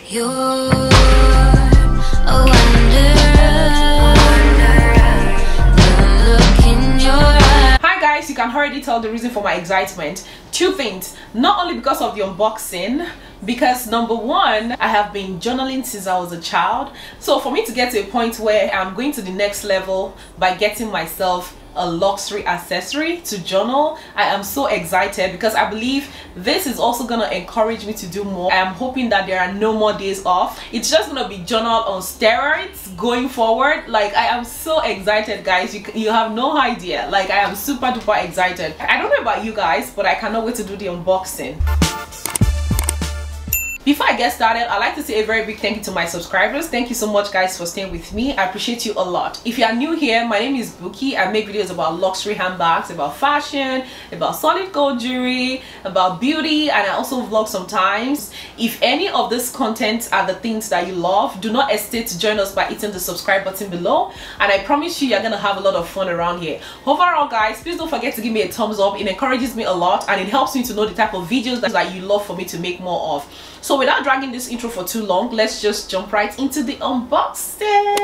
You're a wanderer. The look in your eyes. Hi guys, you can already tell the reason for my excitement. Two things. Not only because of the unboxing, because number one, I have been journaling since I was a child. So for me to get to a point where I'm going to the next level by getting myself a luxury accessory to journal, I am so excited because I believe this is also gonna encourage me to do more. I'm hoping that there are no more days off. It's just gonna be journal on steroids going forward. Like, I am so excited, guys. You have no idea. Like, I am super duper excited. I don't know about you guys, but I cannot wait to do the unboxing. Before I get started, I'd like to say a very big thank you to my subscribers. Thank you so much, guys, for staying with me. I appreciate you a lot. If you are new here, my name is Buki. I make videos about luxury handbags, about fashion, about solid gold jewelry, about beauty, and I also vlog sometimes. If any of this content are the things that you love, do not hesitate to join us by hitting the subscribe button below, and I promise you're gonna have a lot of fun around here. Overall, guys, please don't forget to give me a thumbs up. It encourages me a lot and it helps me to know the type of videos that you love for me to make more of. So without dragging this intro for too long, let's just jump right into the unboxing.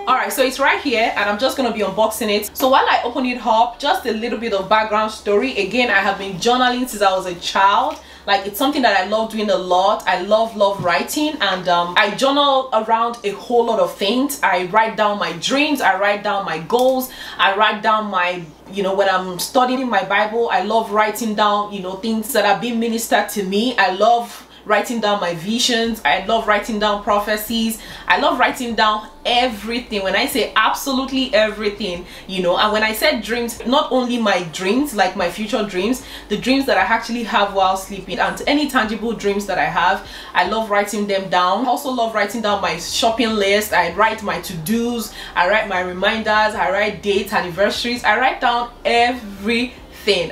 Alright, so it's right here and I'm just going to be unboxing it. So while I open it up, just a little bit of background story. Again, I have been journaling since I was a child. Like, it's something that I love doing a lot. I love writing, and I journal around a whole lot of things. I write down my dreams, I write down my goals, I write down my, when I'm studying my Bible, I love writing down, things that are being ministered to me. I love writing down my visions. I love writing down prophecies. I love writing down everything. When I say absolutely everything, and when I said dreams, not only my dreams, like my future dreams, the dreams that I actually have while sleeping, and any tangible dreams that I have, I love writing them down. I also love writing down my shopping list. I write my to-dos, I write my reminders, I write dates, anniversaries, I write down everything.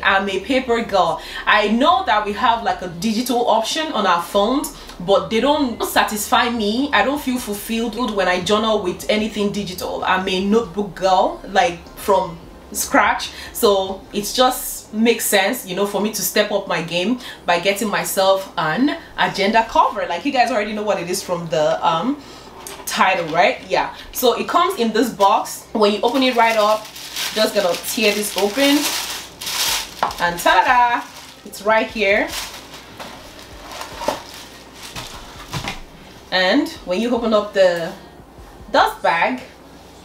I'm a paper girl. I know that we have like a digital option on our phones, but they don't satisfy me. I don't feel fulfilled when I journal with anything digital. I'm a notebook girl, like from scratch. So it just makes sense, for me to step up my game by getting myself an agenda cover. Like, you guys already know what it is from the title, right? Yeah. So it comes in this box. When you open it right up, just gonna tear this open. And ta-da! It's right here. And when you open up the dust bag,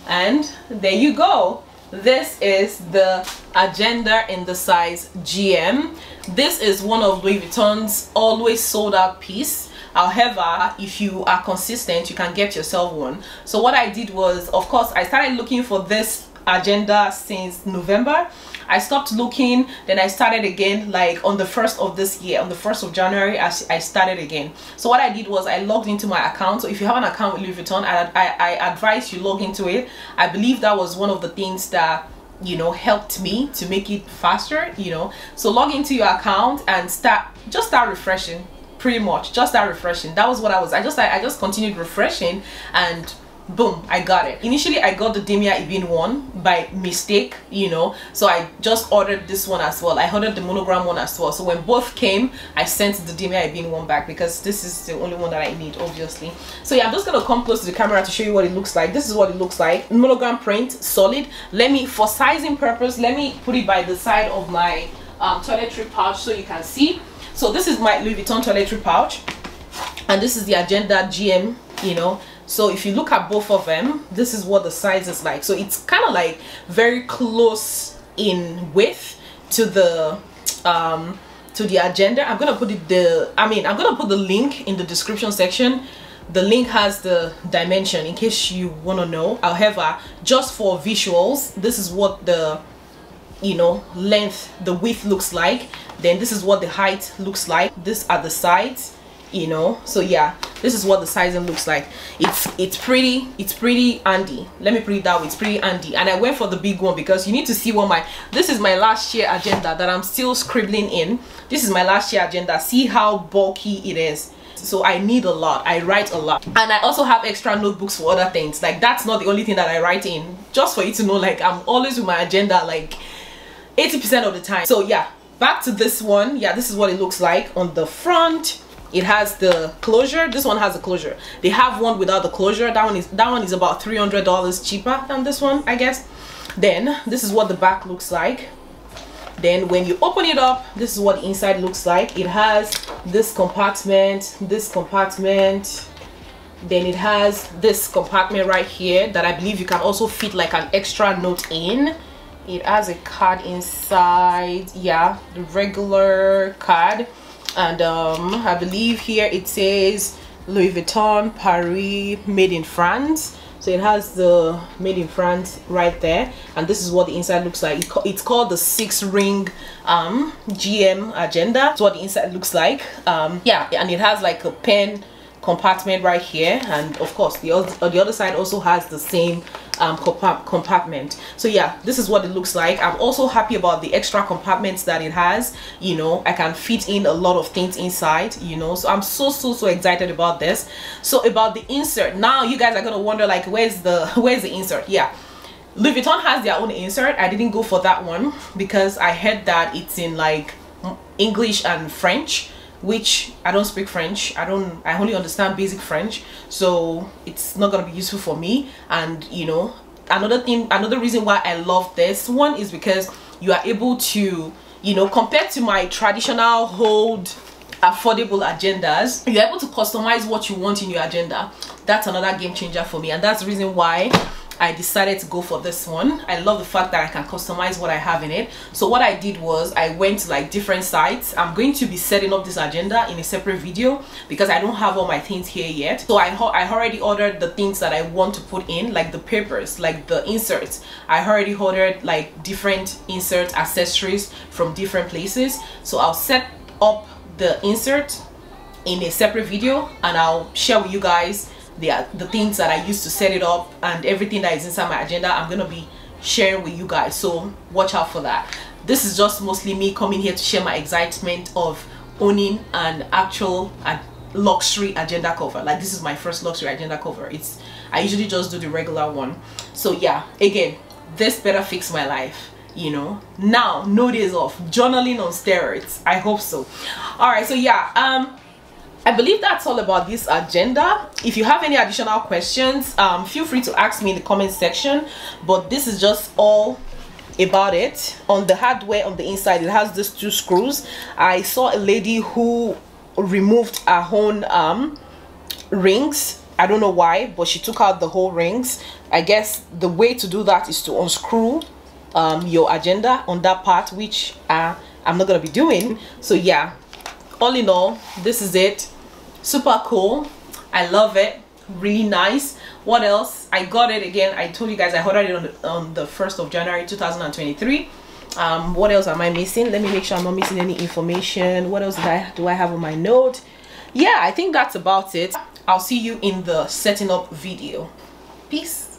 and there you go. This is the agenda in the size GM. This is one of Louis Vuitton's always sold out piece. However, if you are consistent, you can get yourself one. So what I did was, of course, I started looking for this agenda since November. I stopped looking, then I started again, like on the 1st of this year, on the 1st of January, I started again. So what I did was I logged into my account. So if you have an account with Louis Vuitton, I advise you log into it. I believe that was one of the things that helped me to make it faster. So log into your account and start refreshing. Pretty much just start refreshing. That was what I just continued refreshing, and boom, I got it. Initially I got the Demia Ibin one by mistake, so I just ordered this one as well. I ordered the monogram one as well. So when both came, I sent the Demia Ibin one back because this is the only one that I need, obviously. So yeah, I'm just gonna come close to the camera to show you what it looks like. This is what it looks like. Monogram print, solid. For sizing purpose, let me put it by the side of my toiletry pouch so you can see. So this is my Louis Vuitton toiletry pouch, and this is the agenda GM, So if you look at both of them, this is what the size is like. So it's kind of like very close in width to the agenda. I'm gonna put I'm gonna put the link in the description section. The link has the dimension in case you want to know. However, just for visuals, this is what the length, the width looks like. Then this is what the height looks like. These are the sides. So yeah, this is what the sizing looks like. It's pretty handy. Let me put it that way. It's pretty handy. And I went for the big one because you need to see what this is my last year agenda that I'm still scribbling in. This is my last year agenda. See how bulky it is. So I need a lot. I write a lot, and I also have extra notebooks for other things. Like, that's not the only thing that I write in. Just for you to know, like, I'm always with my agenda like 80% of the time. So yeah, back to this one. Yeah, this is what it looks like on the front. it has the closure. This one has the closure. They have one without the closure. That one is about $300 cheaper than this one, I guess. Then this is what the back looks like. Then when you open it up, this is what the inside looks like. It has this compartment, then it has this compartment right here that I believe you can also fit like an extra note in. It has a card inside, yeah, the regular card. And I believe here it says Louis Vuitton Paris, made in France. So it has the made in France right there, and this is what the inside looks like. It's called the 6-ring GM agenda. That's what the inside looks like. Yeah, and it has like a pen compartment right here, and of course the other side also has the same compartment. So yeah, this is what it looks like. I'm also happy about the extra compartments that it has. You know, I can fit in a lot of things inside, you know, so I'm so excited about this. So about the insert, now you guys are gonna wonder like, where's the insert? Yeah, Louis Vuitton has their own insert. I didn't go for that one because I heard that it's in like English and French, which I don't speak French. I only understand basic French, so it's not gonna be useful for me. And you know, another reason why I love this one is because you are able to, you know, compared to my traditional hold affordable agendas, you're able to customize what you want in your agenda. That's another game changer for me, and that's the reason why I decided to go for this one. I love the fact that I can customize what I have in it. So what I did was I went to like different sites. I'm going to be setting up this agenda in a separate video because I don't have all my things here yet. So I already ordered the things that I want to put in, like the papers, like the inserts. I already ordered like different insert accessories from different places. So I'll set up the insert in a separate video and I'll share with you guys the things that I used to set it up and everything that is inside my agenda. I'm gonna be sharing with you guys, so watch out for that. This is just mostly me coming here to share my excitement of owning an actual luxury agenda cover. Like, this is my first luxury agenda cover. I usually just do the regular one. So yeah, again, this better fix my life, you know. Now, no days off, journaling on steroids. I hope so. All right, so yeah, I believe that's all about this agenda. If you have any additional questions, feel free to ask me in the comment section, but this is just all about it. On the hardware on the inside, it has these 2 screws. I saw a lady who removed her own rings. I don't know why, but she took out the whole rings. I guess the way to do that is to unscrew your agenda on that part, which I'm not gonna be doing. So yeah, all in all, this is it. Super cool. I love it. Really nice. What else? I got it again. I told you guys I ordered it on the 1st of January 2023. What else am I missing? Let me make sure I'm not missing any information. What else do I have on my note? Yeah, I think that's about it. I'll see you in the setting up video. Peace.